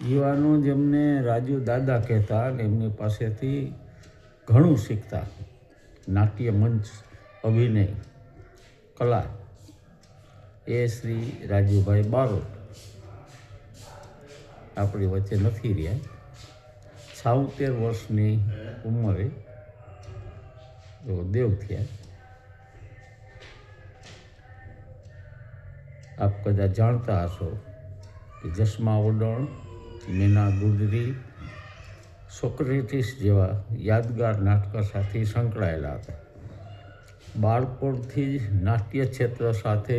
યુવાનો જેમને રાજુ દાદા કહેતા અને એમની પાસેથી ઘણું શીખતા. નાટ્ય મંચ, અભિનય, કલા, એ શ્રી રાજુભાઈ બારોટ આપણી વચ્ચે નથી રહ્યા. 76 વર્ષની ઉંમરે દેવ થયા. આપ કદાચ જાણતા હશો કે જસમા ઓડણ, મીના ગુજરી, સોક્રેટિસ જેવા યાદગાર નાટકો સાથે સંકળાયેલા હતા. બાળપણથી જ નાટ્ય ક્ષેત્ર સાથે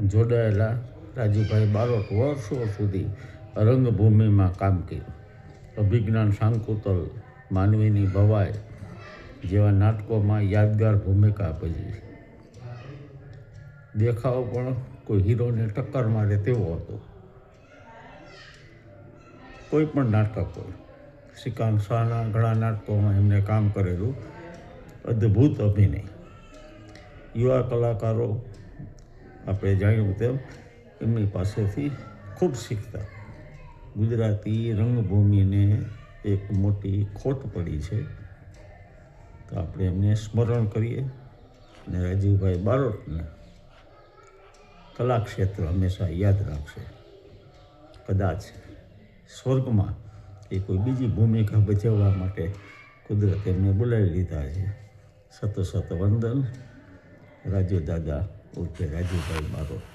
જોડાયેલા રાજુભાઈ બારોટ વર્ષો સુધી રંગભૂમિમાં કામ કર્યું. અભિજ્ઞાન શાંકુતલ, માનવીની ભવાઈ જેવા નાટકોમાં યાદગાર ભૂમિકા ભજવી. દેખાવ પણ કોઈ હીરોને ટક્કર મારે તેવો હતો. કોઈ પણ નાટક હોય, શ્રીકાંત શાહના ઘણા નાટકોમાં એમને કામ કરેલું. અદ્ભુત અભિનય. યુવા કલાકારો આપણે જાણ્યું તેમ એમની પાસેથી ખૂબ શીખતા. ગુજરાતી રંગભૂમિને એક મોટી ખોટ પડી છે, તો આપણે એમને સ્મરણ કરીએ અને રાજુભાઈ બારોટને કલા ક્ષેત્ર હંમેશા યાદ રાખશે. કદાચ સ્વર્ગમાં એ કોઈ બીજી ભૂમિકા ભજવવા માટે કુદરતે એમને બોલાવી લીધા છે. સત વંદન રાજુ દાદા ઉર્ફે રાજુભાઈ બારોટ.